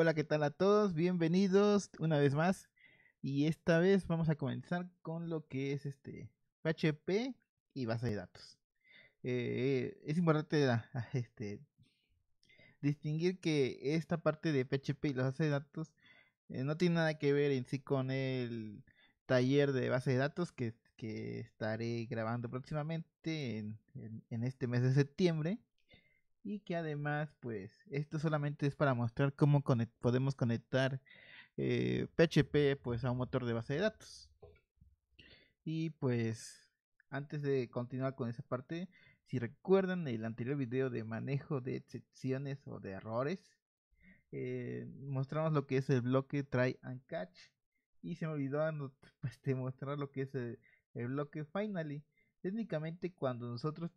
Hola, ¿qué tal a todos? Bienvenidos una vez más. Y esta vez vamos a comenzar con lo que es PHP y base de datos. Es importante distinguir que esta parte de PHP y la base de datos no tiene nada que ver en sí con el taller de base de datos que estaré grabando próximamente en este mes de septiembre. Y que además, pues, esto solamente es para mostrar cómo podemos conectar PHP pues a un motor de base de datos. Y pues antes de continuar con esa parte, si recuerdan el anterior video de manejo de excepciones o de errores, mostramos lo que es el bloque try and catch y se me olvidó mostrar lo que es el bloque finally. Técnicamente cuando nosotros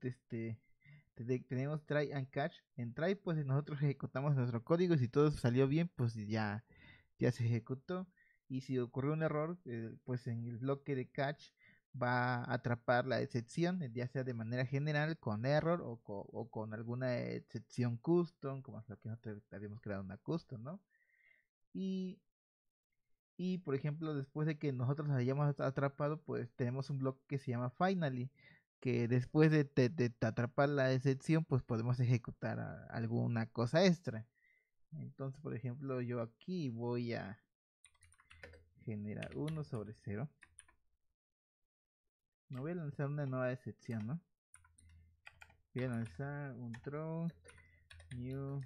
tenemos try and catch, en try pues nosotros ejecutamos nuestro código y si todo salió bien pues ya se ejecutó. Y si ocurrió un error, pues en el bloque de catch va a atrapar la excepción, ya sea de manera general con error o con alguna excepción custom, como es lo que nosotros habíamos creado una custom, ¿no? Y, y por ejemplo, después de que nosotros hayamos atrapado, pues tenemos un bloque que se llama finally, que después de atrapar la excepción, pues podemos ejecutar alguna cosa extra. Entonces, por ejemplo, yo aquí voy a generar 1/0. No voy a lanzar una nueva excepción, ¿no? Voy a lanzar un throw new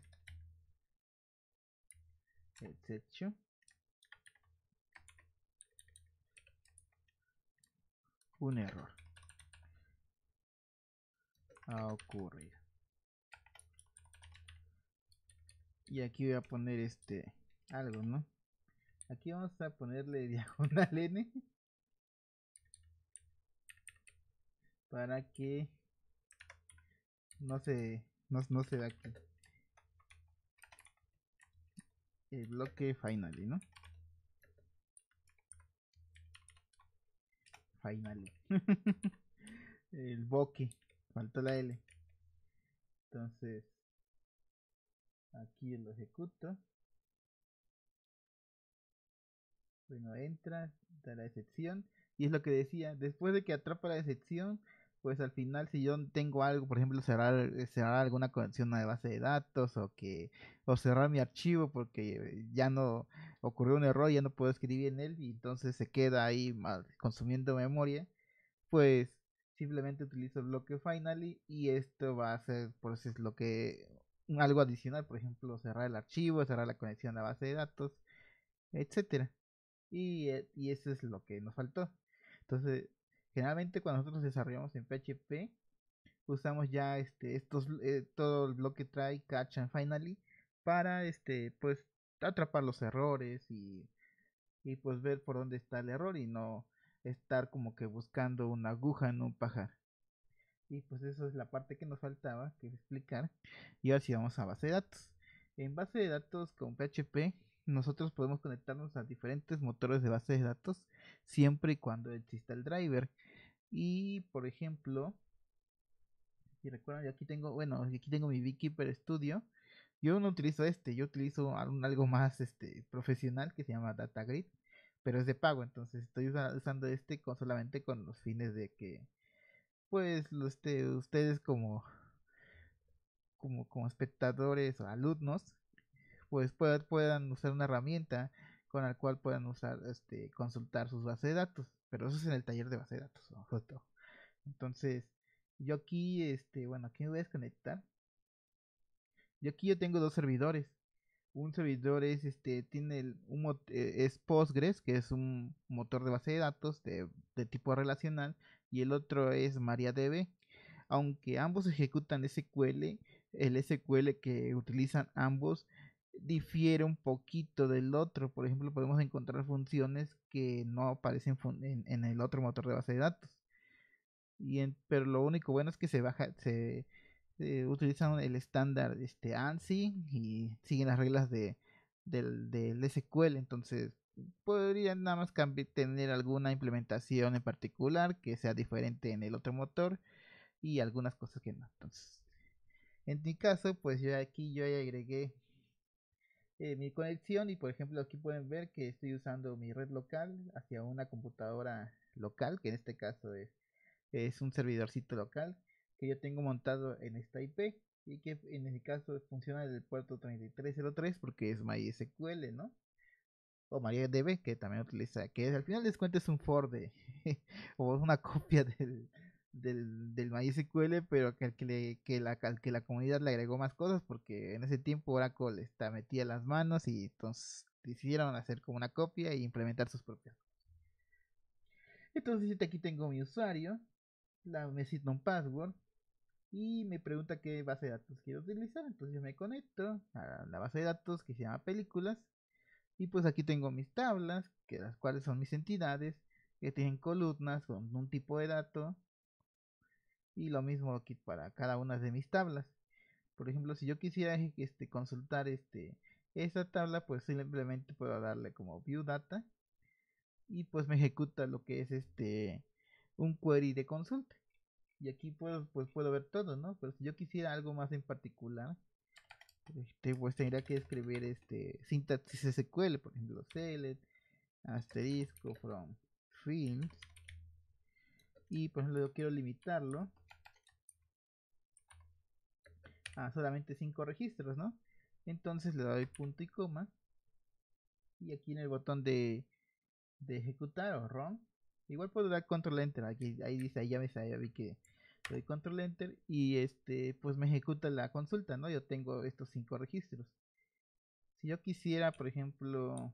exception. Un error ha ocurrido. Y aquí voy a poner algo, ¿no? Aquí vamos a ponerle diagonal n para que no se vea aquí el bloque finally, ¿no? Finally. El bloque, faltó la L. Entonces, aquí lo ejecuto. Bueno, entra, da la excepción. Y es lo que decía, después de que atrapa la excepción, pues al final si yo tengo algo, por ejemplo, cerrar alguna conexión a la base de datos o cerrar mi archivo porque ya no ocurrió un error, ya no puedo escribir en él y entonces se queda ahí consumiendo memoria, pues simplemente utilizo el bloque finally y esto va a ser pues es lo que algo adicional, por ejemplo, cerrar el archivo, cerrar la conexión a la base de datos, etcétera. Y eso es lo que nos faltó. Entonces, generalmente cuando nosotros desarrollamos en PHP, usamos ya todo el bloque try, catch and finally para pues atrapar los errores y pues ver por dónde está el error y no estar como que buscando una aguja en un pajar. Y pues eso es la parte que nos faltaba que explicar. Y ahora sí vamos a base de datos. En base de datos con PHP, nosotros podemos conectarnos a diferentes motores de base de datos siempre y cuando exista el driver. Y por ejemplo, si recuerdan, yo aquí tengo, bueno, aquí tengo mi Beekeeper Studio. Yo no utilizo yo utilizo algo más profesional que se llama DataGrid, pero es de pago, entonces estoy usando solamente con los fines de que pues ustedes como espectadores o alumnos, pues puedan usar una herramienta con la cual puedan usar, consultar sus bases de datos, pero eso es en el taller de base de datos, ¿no? Justo. Entonces, yo aquí, bueno, aquí me voy a desconectar. Yo tengo dos servidores. Un servidor tiene es Postgres, que es un motor de base de datos de tipo relacional, y el otro es MariaDB. Aunque ambos ejecutan SQL, el SQL que utilizan ambos difiere un poquito del otro. Por ejemplo, podemos encontrar funciones que no aparecen en el otro motor de base de datos. Pero lo único bueno es que se utilizan el estándar ANSI y siguen las reglas del SQL. Entonces, podrían nada más tener alguna implementación en particular que sea diferente en el otro motor y algunas cosas que no. Entonces, en mi caso, pues yo aquí yo ya agregué mi conexión y por ejemplo aquí pueden ver que estoy usando mi red local hacia una computadora local, que en este caso es un servidorcito local que yo tengo montado en esta IP y que en este caso funciona desde el puerto 3303 porque es MySQL, ¿no? O MariaDB, que también utiliza, que al final les cuento es un for de o una copia del MySQL, pero que la comunidad le agregó más cosas porque en ese tiempo Oracle metía las manos y entonces decidieron hacer como una copia e implementar sus propias. Entonces aquí tengo mi usuario, me asigno un password y me pregunta qué base de datos quiero utilizar. Entonces yo me conecto a la base de datos que se llama películas. Y pues aquí tengo mis tablas, que las cuales son mis entidades, que tienen columnas con un tipo de dato. Y lo mismo aquí para cada una de mis tablas. Por ejemplo, si yo quisiera consultar esta tabla, pues simplemente puedo darle como view data. Y pues me ejecuta lo que es un query de consulta. Y aquí puedo ver todo, ¿no? Pero si yo quisiera algo más en particular, pues tendría que escribir sintaxis SQL, por ejemplo, select asterisco from fields y por ejemplo yo quiero limitarlo a solamente 5 registros, ¿no? Entonces le doy punto y coma y aquí en el botón de ejecutar o run igual puedo dar control enter, aquí ahí dice, ahí ya vi que doy control enter y pues me ejecuta la consulta, ¿no? Yo tengo estos 5 registros. Si yo quisiera, por ejemplo,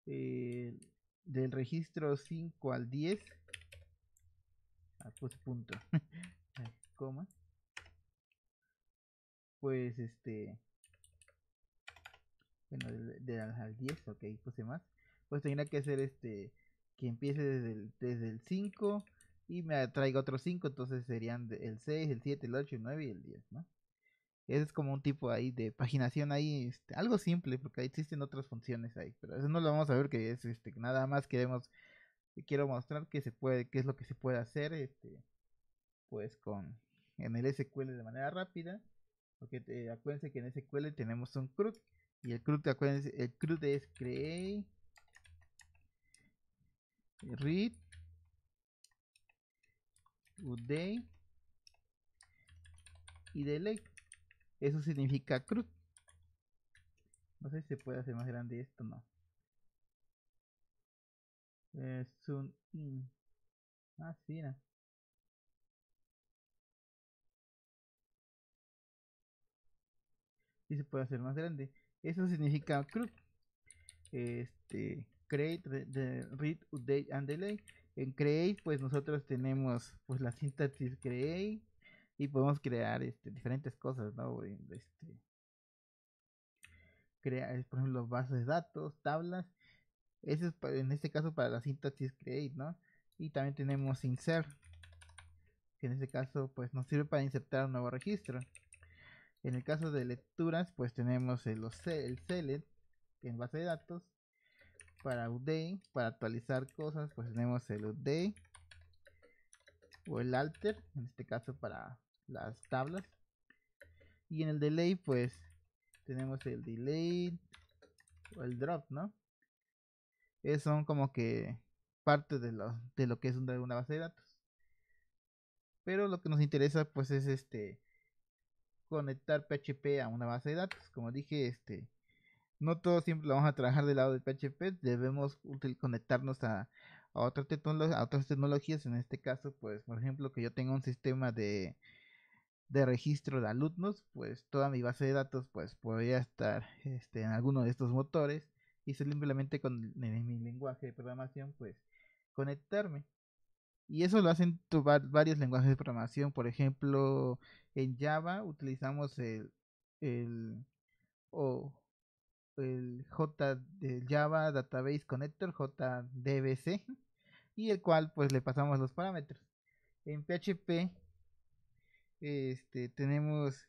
eh, del registro 5 al 10, pues punto, coma, pues bueno, al 10, ok, puse más, pues tendría que ser que empiece desde el 5 y me traiga otros 5, entonces serían el 6, el 7, el 8, el 9 y el 10, ¿no? Ese es como un tipo ahí de paginación ahí, algo simple, porque ahí existen otras funciones ahí, pero eso no lo vamos a ver, que es nada más quiero mostrar que se puede, qué es lo que se puede hacer, pues en el SQL de manera rápida, porque acuérdense que en SQL tenemos un CRUD y el CRUD, acuérdense, el CRUD es create, read, update y delete. Eso significa CRUD. No sé si se puede hacer más grande esto, no. Zoom in. Ah, sí, no. Sí se puede hacer más grande. Eso significa CRUD. Create, read, update and delete. En create, pues nosotros tenemos pues la sintaxis create y podemos crear diferentes cosas, ¿no? Crear, por ejemplo, bases de datos, tablas. Eso es en este caso para la sintaxis create, ¿no? Y también tenemos insert, que en este caso pues nos sirve para insertar un nuevo registro. En el caso de lecturas, pues tenemos el select en base de datos. Para update, para actualizar cosas, pues tenemos el update o el alter, en este caso para las tablas. Y en el delay, pues tenemos el delay o el drop, ¿no? Esos son como que parte de lo que es una base de datos. Pero lo que nos interesa, pues es conectar PHP a una base de datos. Como dije, no todo siempre lo vamos a trabajar del lado del PHP, debemos conectarnos a otras tecnologías. En este caso, pues, por ejemplo, que yo tenga un sistema de registro de alumnos, pues toda mi base de datos pues podría estar en alguno de estos motores y simplemente con mi lenguaje de programación pues conectarme. Y eso lo hacen varios lenguajes de programación. Por ejemplo, en Java utilizamos el, o el del Java Database Connector, JDBC, y el cual pues le pasamos los parámetros. En PHP tenemos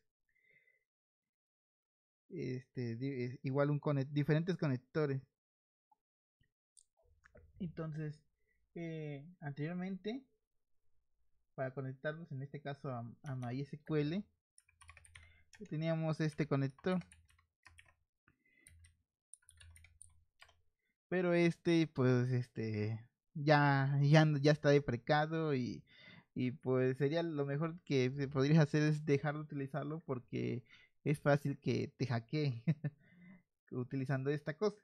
igual diferentes conectores. Entonces, anteriormente, para conectarnos en este caso a MySQL, teníamos este conector pero pues ya está deprecado y pues sería lo mejor que podrías hacer es dejar de utilizarlo porque es fácil que te hackee utilizando esta cosa.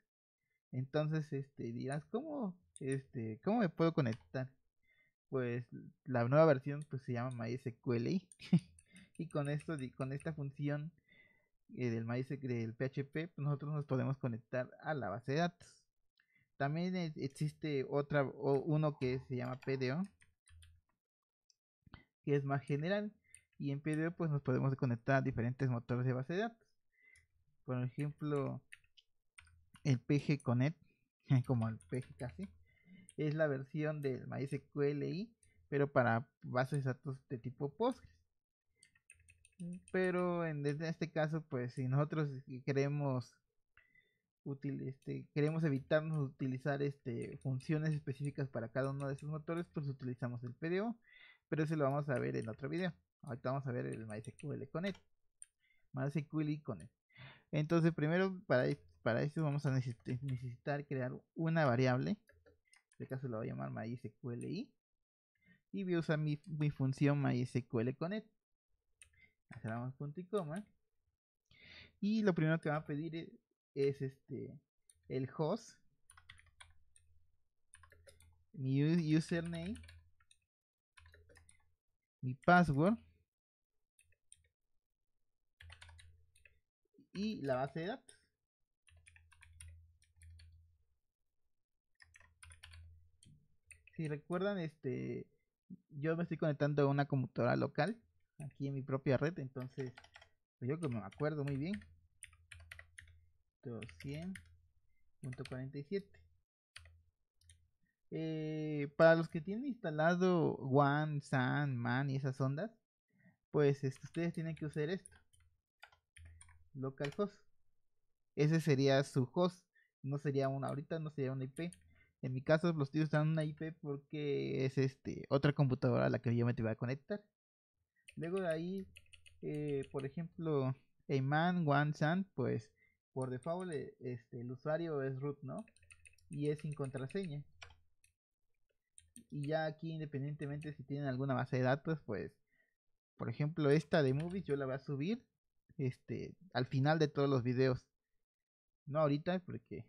Entonces, dirás, ¿cómo me puedo conectar? Pues la nueva versión pues se llama MySQL y con esta función del MySQL del PHP, pues nosotros nos podemos conectar a la base de datos. También existe uno que se llama PDO, que es más general, y en PDO pues nos podemos conectar a diferentes motores de base de datos. Por ejemplo, el PG Connect, como el PG casi, es la versión del MySQL, pero para bases de datos de tipo Postgres. Pero en este caso, pues si nosotros queremos evitarnos utilizar funciones específicas para cada uno de esos motores, pues utilizamos el PDO, pero eso lo vamos a ver en otro video. Ahorita vamos a ver el MySQL Connect. MySQL Connect. Entonces, primero para esto vamos a necesitar crear una variable. En este caso la voy a llamar MySQLi. Y voy a usar mi función MySQL Connect. Cerramos punto y coma. Y lo primero que va a pedir es el host, mi username, mi password y la base de datos. Si recuerdan, yo me estoy conectando a una computadora local aquí en mi propia red, entonces pues yo que me acuerdo muy bien. 200.47. Para los que tienen instalado WAN, SAN, MAN y esas ondas, pues ustedes tienen que usar esto, localhost. Ese sería su host, no sería ahorita no sería una IP. En mi caso los estoy usando una IP porque es otra computadora a la que yo me voy a conectar. Luego de ahí, por ejemplo, en MAN, WAN, SAN, pues por default el usuario es root, ¿no? Y es sin contraseña. Y ya aquí independientemente si tienen alguna base de datos, pues por ejemplo esta de movies yo la voy a subir al final de todos los videos. No ahorita porque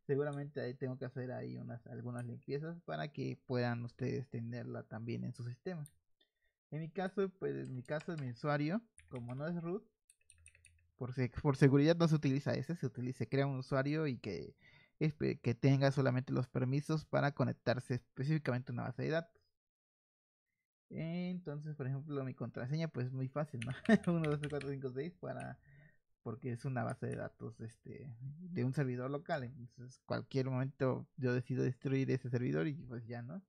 seguramente ahí tengo que hacer ahí algunas limpiezas para que puedan ustedes tenerla también en su sistema. En mi caso, pues en mi caso mi usuario, como no es root, por seguridad no se utiliza ese, se crea un usuario y que tenga solamente los permisos para conectarse específicamente a una base de datos. Entonces, por ejemplo, mi contraseña pues es muy fácil, ¿no? 1, 2, 3, 4, 5, 6 porque es una base de datos de un servidor local. Entonces, cualquier momento yo decido destruir ese servidor y pues ya, ¿no?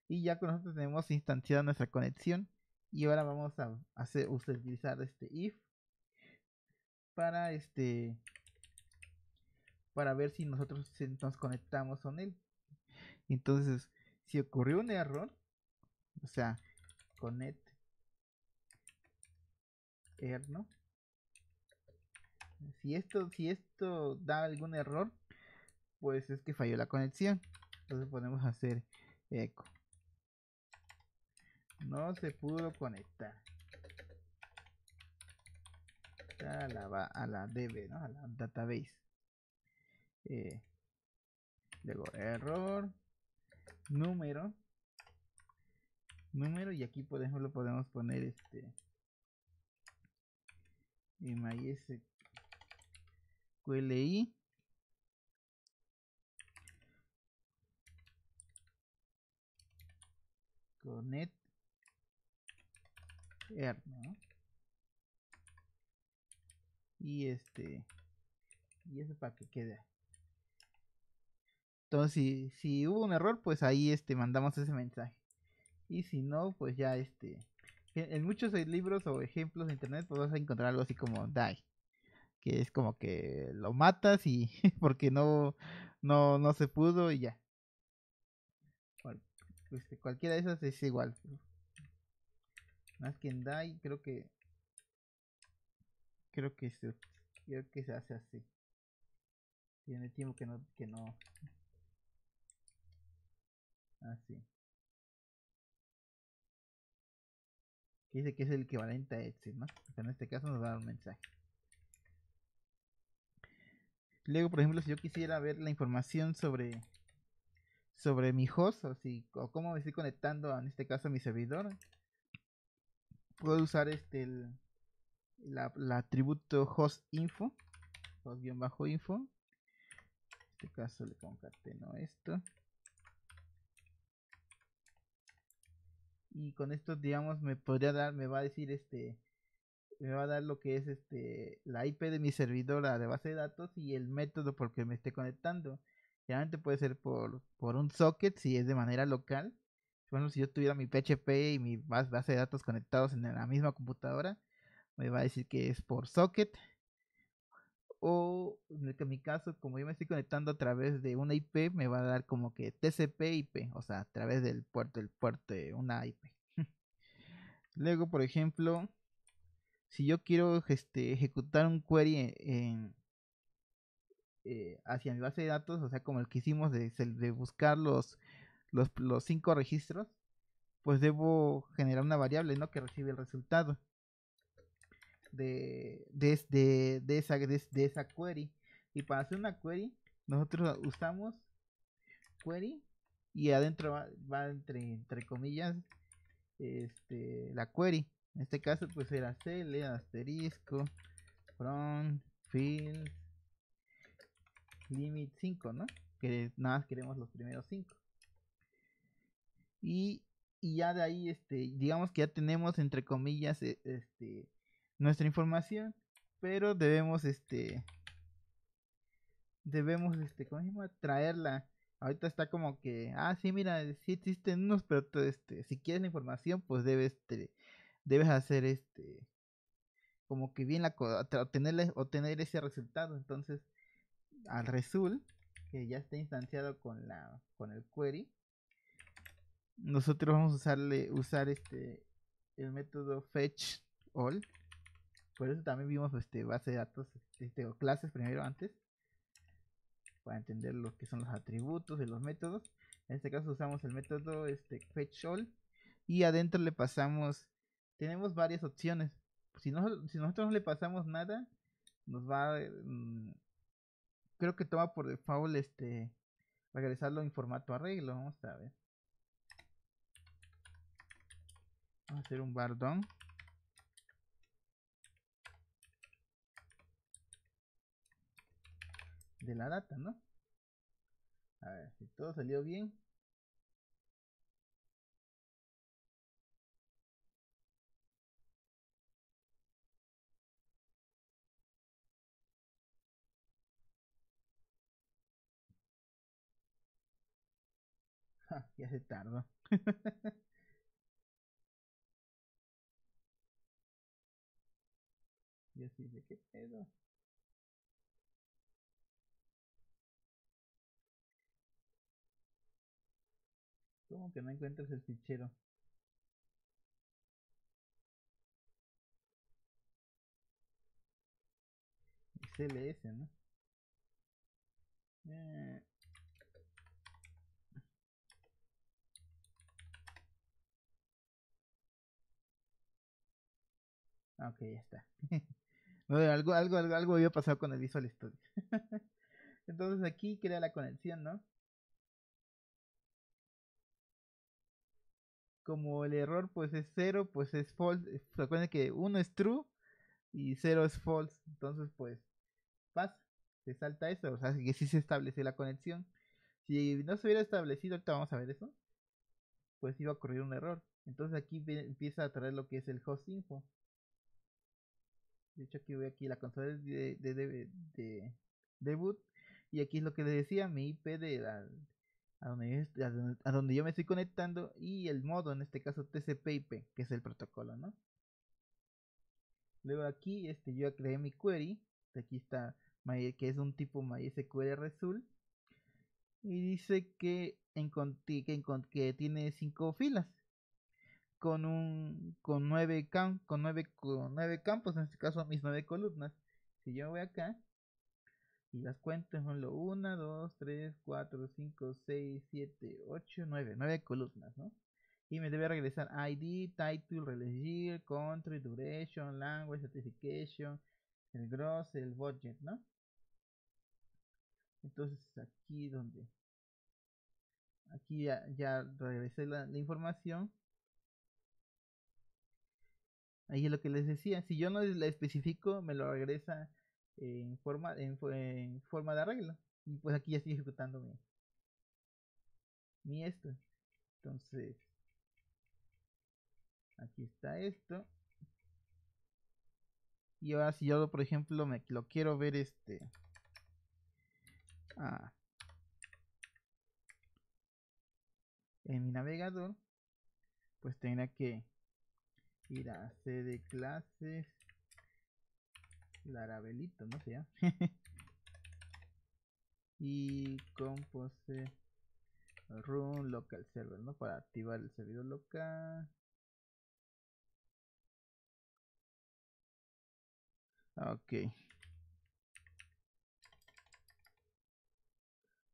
Y ya con nosotros tenemos instanciada nuestra conexión y ahora vamos a utilizar este if para para ver si nosotros nos conectamos con él. Entonces, si ocurrió un error, o sea, connect error, ¿no? Si esto da algún error, pues es que falló la conexión. Entonces podemos hacer eco. No se pudo conectar a la DB, ¿no? A la database. Luego error, número, y aquí por ejemplo podemos poner MySQLi connect error, ¿no? Y y eso para que quede. Entonces si hubo un error, pues ahí mandamos ese mensaje. Y si no, pues ya en muchos libros o ejemplos de internet pues vas a encontrar algo así como die, que es como que lo matas y porque no se pudo y ya. Pues que cualquiera de esas es igual. Más que en die creo que se hace así. Tiene tiempo que no así. Que dice que es el equivalente a exit, ¿no? O sea, en este caso nos va a dar un mensaje. Luego, por ejemplo, si yo quisiera ver la información sobre mi host o cómo me estoy conectando en este caso a mi servidor, puedo usar la atributo host info, host-info. En este caso le concateno esto. Y con esto, digamos, me va a decir me va a dar lo que es la IP de mi servidora de base de datos y el método por que me esté conectando. Generalmente puede ser por un socket si es de manera local. Bueno, si yo tuviera mi PHP y mi base de datos conectados en la misma computadora, me va a decir que es por socket. O en mi caso, como yo me estoy conectando a través de una IP, me va a dar como que TCP/IP, o sea, a través del puerto de una IP. Luego, por ejemplo, si yo quiero ejecutar un query hacia mi base de datos, o sea, como el que hicimos de buscar los 5 registros, pues debo generar una variable, ¿no? Que recibe el resultado de esa query. Y para hacer una query, nosotros usamos query y adentro va entre comillas la query. En este caso, pues era cl asterisco from field limit 5, ¿no? Que nada más queremos los primeros 5. Y, y ya de ahí, digamos que ya tenemos entre comillas, nuestra información, pero ¿cómo se llama? Traerla. Ahorita está como que, sí, mira, sí existen unos, pero si quieres la información, pues debes hacer como que bien obtener ese resultado. Entonces, al result, que ya está instanciado con el query, nosotros vamos a usar el método fetch all. Por eso también vimos base de datos, o clases primero antes, para entender lo que son los atributos de los métodos. En este caso usamos el método fetch all y adentro le pasamos, tenemos varias opciones. Si nosotros no le pasamos nada, nos va creo que toma por default regresarlo en formato arreglo. Vamos a ver. Vamos a hacer un bar down de la data, ¿no? A ver, si todo salió bien. Ya se tardó. Y así de qué pedo. ¿Cómo que no encuentras el fichero? CLS, ¿no? Eh, ok, ya está. No, algo había pasado con el Visual Studio. Entonces aquí crea la conexión, ¿no? Como el error pues es 0, pues es false. Recuerden que 1 es true y 0 es false. Entonces pues pasa, se salta eso. O sea que sí se establece la conexión. Si no se hubiera establecido, ahorita vamos a ver eso, pues iba a ocurrir un error. Entonces aquí empieza a traer lo que es el host info. De hecho aquí voy aquí la consola de debut y aquí es lo que les decía, mi IP a donde yo me estoy conectando y el modo, en este caso TCP/IP, que es el protocolo, ¿no? Luego aquí yo creé mi query, aquí está que es un tipo MySQL result y dice que tiene 5 filas con 9 campos, en este caso mis 9 columnas. Si yo voy acá, Y las cuento son lo 1, 2, 3, 4, 5, 6, 7, 8, 9. 9 columnas, ¿no? Y me debe regresar ID, title, release year, country, duration, language, certification, el gross, el budget, ¿no? Entonces aquí ya regresé la información. Ahí es lo que les decía, si yo no le especifico, me lo regresa en forma de arreglo. Y pues aquí ya estoy ejecutando mi esto. Entonces, aquí está esto. Y ahora si yo, por ejemplo, lo quiero ver ah, en mi navegador, pues tendría que ir a C de clases, Laravelito, no sé, y compose run local server, ¿no? Para activar el servidor local. Ok.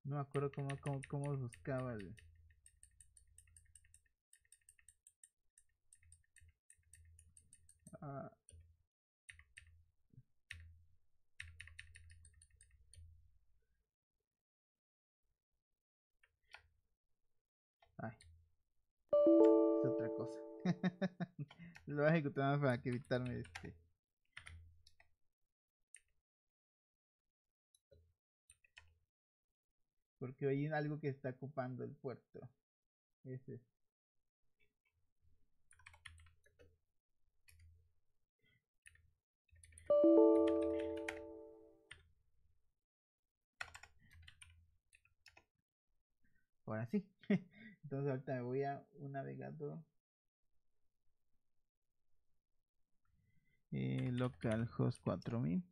No me acuerdo cómo buscaba el... Ah, ay, es otra cosa. Lo voy a ejecutar para que evitarme porque hay algo que está ocupando el puerto. Ese. Ahora sí. Entonces ahorita me voy a un navegador. Localhost 4000.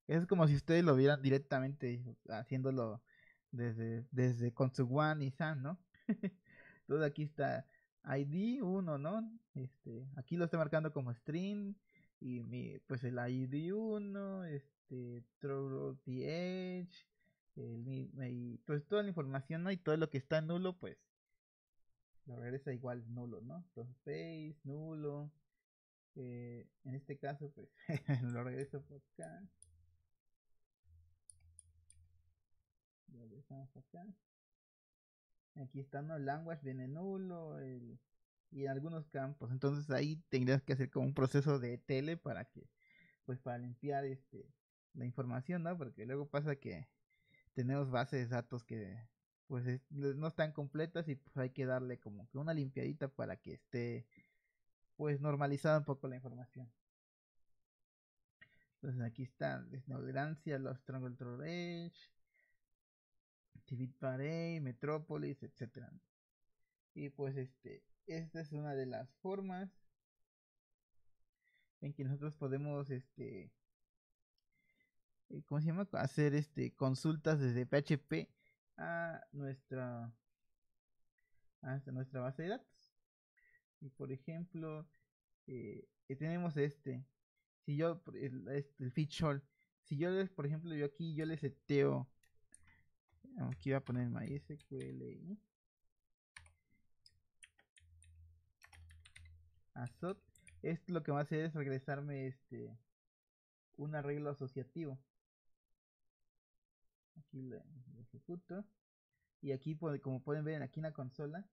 Es como si ustedes lo vieran directamente haciéndolo desde con su One y Sun, ¿no? Entonces aquí está ID 1, ¿no? Aquí lo estoy marcando como string y pues el ID 1, throw the edge, y pues toda la información, ¿no? Y todo lo que está nulo, pues lo regresa igual nulo, ¿no? Entonces space, nulo, en este caso, pues lo regreso por acá. Lo regresamos acá. Aquí está, ¿no? El language viene nulo, y en algunos campos. Entonces ahí tendrías que hacer como un proceso de tele para que, pues para limpiar la información, ¿no? Porque luego pasa que tenemos bases de datos que pues no están completas y pues hay que darle como que una limpiadita para que esté pues normalizada un poco la información. Entonces aquí está Desnoderancia, los Triangle Edge, TV Parade, Metrópolis, etcétera. Y pues esta es una de las formas en que nosotros podemos ¿cómo se llama? Hacer consultas desde PHP a nuestra base de datos. Y por ejemplo, tenemos si yo el feature, si yo por ejemplo yo le seteo, aquí voy a poner MySQL ASOT, esto lo que va a hacer es regresarme un arreglo asociativo. Aquí lo ejecuto y aquí como pueden ver aquí en la consola,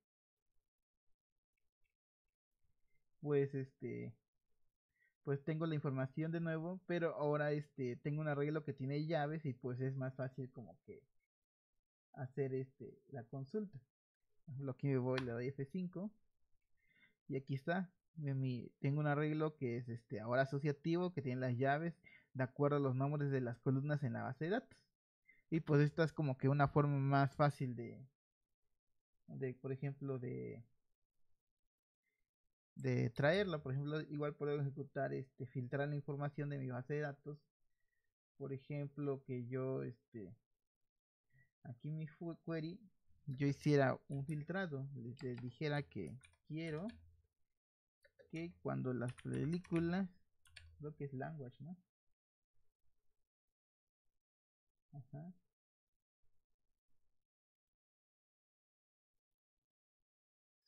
pues pues tengo la información de nuevo, pero ahora tengo un arreglo que tiene llaves y pues es más fácil como que hacer la consulta. Por ejemplo, aquí me voy, le doy F5 y aquí está. Tengo un arreglo que es ahora asociativo, que tiene las llaves de acuerdo a los nombres de las columnas en la base de datos. Y pues esta es como que una forma más fácil por ejemplo, de traerla. Por ejemplo, igual puedo ejecutar filtrar la información de mi base de datos. Por ejemplo, que yo aquí en mi query yo hiciera un filtrado, les dijera que quiero que cuando las películas, creo que es language, ¿no? Ajá.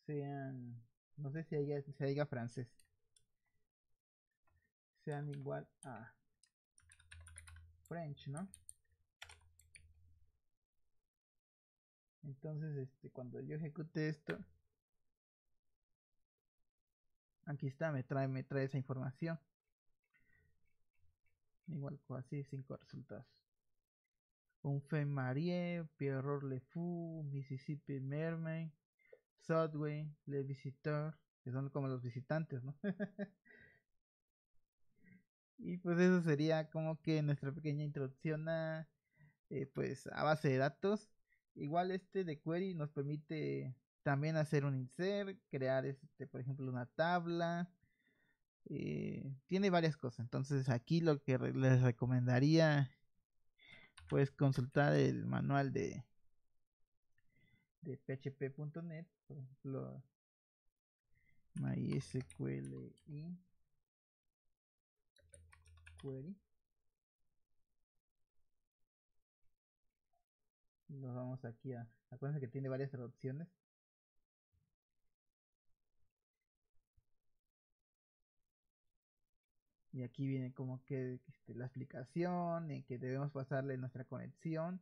Sean, no sé si se diga francés, sean igual a French, ¿no? Entonces, cuando yo ejecute esto, aquí está, me trae esa información. Igual así, 5 resultados. Un Fe Marie, Pierrot Le Fou, Mississippi Mermaid, Subway, Le Visiteur, que son como los visitantes, ¿no? Y pues eso sería como que nuestra pequeña introducción pues a base de datos. Igual este de query nos permite también hacer un insert, crear por ejemplo una tabla. Tiene varias cosas. Entonces aquí lo que les recomendaría pues consultar el manual de php.net, por ejemplo MySQL y query. Nos vamos aquí acuérdense que tiene varias traducciones. Y aquí viene como que la explicación en que debemos pasarle nuestra conexión.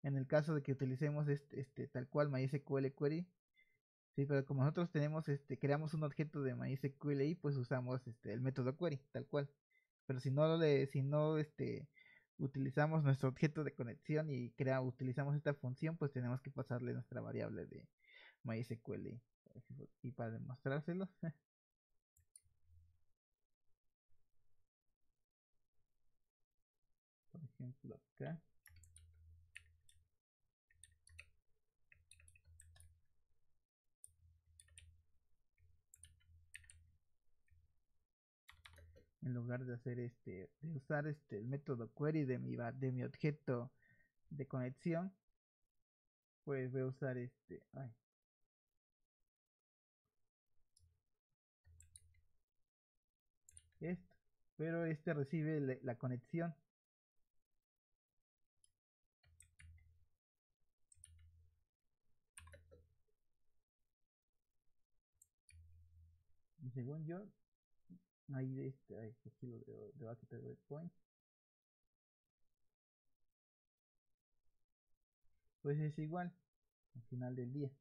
En el caso de que utilicemos tal cual MySQL query, sí, pero como nosotros tenemos creamos un objeto de MySQL y pues usamos el método query, tal cual. Pero si no utilizamos nuestro objeto de conexión y utilizamos esta función, pues tenemos que pasarle nuestra variable de MySQL. Y para demostrárselo, por ejemplo acá. En lugar de hacer de usar el método query de mi objeto de conexión, pues voy a usar esto, pero recibe la conexión. Y según yo, ahí aquí lo de aquí te breakpoint, pues es igual al final del día.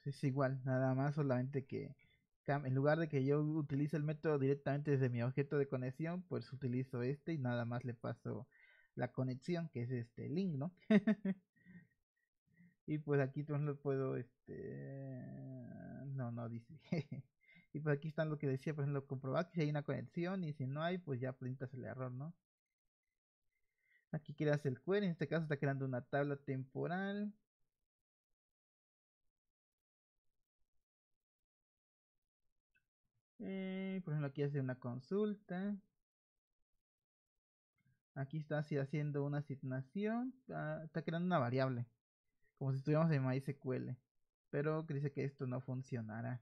Es igual, nada más, solamente que en lugar de que yo utilice el método directamente desde mi objeto de conexión, pues utilizo y nada más le paso la conexión, que es este link, ¿no? Y pues aquí pues lo puedo, no dice. Y pues aquí están lo que decía, por ejemplo, comprobar que si hay una conexión y si no hay, pues ya printas el error, ¿no? Aquí creas el query, en este caso está creando una tabla temporal. Por ejemplo, aquí hace una consulta. Aquí está haciendo una asignación. Está creando una variable, como si estuviéramos en MySQL. Pero que dice que esto no funcionará.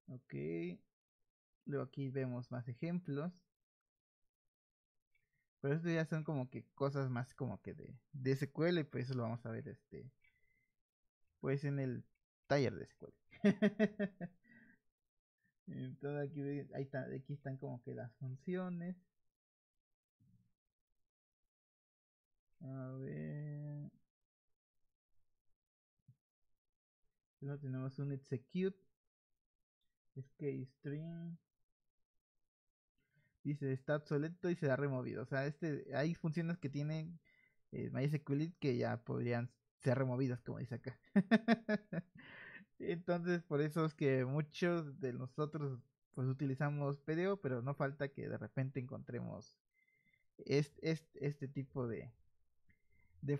Ok. Luego aquí vemos más ejemplos. Pero esto ya son como que cosas más como que de SQL, pues eso lo vamos a ver pues en el taller de SQL. Entonces aquí están como que las funciones. A ver. Luego tenemos un execute. String. Dice está obsoleto y será removido. O sea, hay funciones que tienen MySQL que ya podrían ser removidas, como dice acá. Entonces, por eso es que muchos de nosotros pues utilizamos PDO, pero no falta que de repente encontremos este tipo de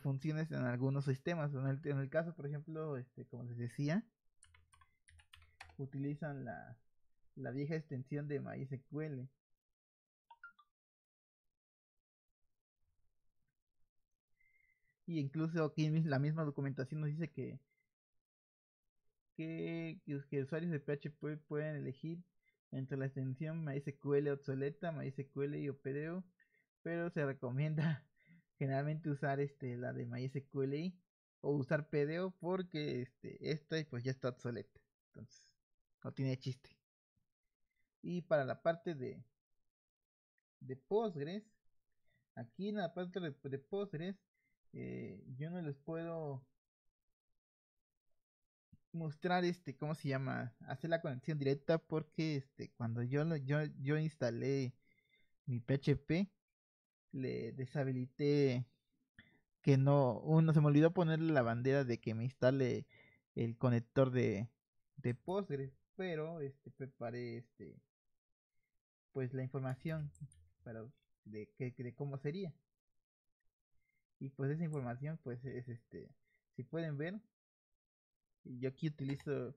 funciones en algunos sistemas. En el caso, por ejemplo, como les decía, utilizan la vieja extensión de MySQL. Y incluso aquí la misma documentación nos dice que usuarios de PHP pueden elegir entre la extensión MySQL obsoleta, MySQL y OPDO, pero se recomienda generalmente usar la de MySQL o usar PDO porque esta pues ya está obsoleta. Entonces, no tiene chiste. Y para la parte de Postgres, aquí en la parte de Postgres, yo no les puedo mostrar ¿cómo se llama? Hacer la conexión directa porque cuando yo instalé mi PHP, le deshabilité que no, uno se me olvidó ponerle la bandera de que me instale el conector de Postgres, pero preparé pues la información para de cómo sería. Y pues esa información pues es si pueden ver, yo aquí utilizo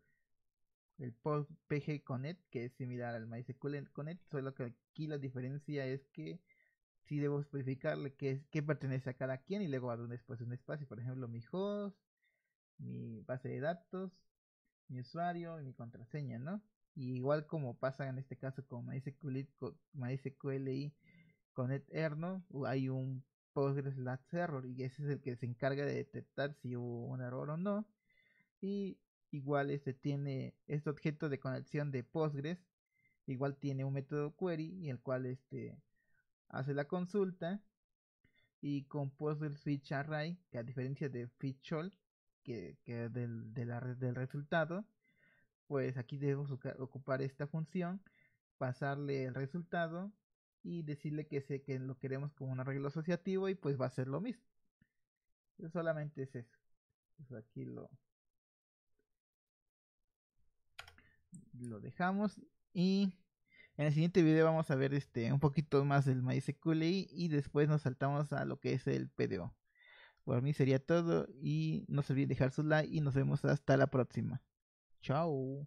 el PG Connect, que es similar al MySQL Connect, solo que aquí la diferencia es que si debo especificarle qué pertenece a cada quien y luego a después un espacio, por ejemplo, mi host, mi base de datos, mi usuario y mi contraseña, ¿no? Y igual como pasa en este caso con MySQL y Connect Erno, hay un Postgres Latch Error y ese es el que se encarga de detectar si hubo un error o no. Y igual tiene este objeto de conexión de Postgres, igual tiene un método query y el cual hace la consulta y con Postgres Fetch Array, que a diferencia de Fetch All, que del resultado, pues aquí debemos ocupar esta función, pasarle el resultado y decirle que lo queremos como un arreglo asociativo y pues va a ser lo mismo. Solamente es eso. Pues aquí lo dejamos y en el siguiente video vamos a ver un poquito más del MySQL y después nos saltamos a lo que es el PDO. Por mí sería todo y no se olviden dejar su like y nos vemos hasta la próxima. Chao.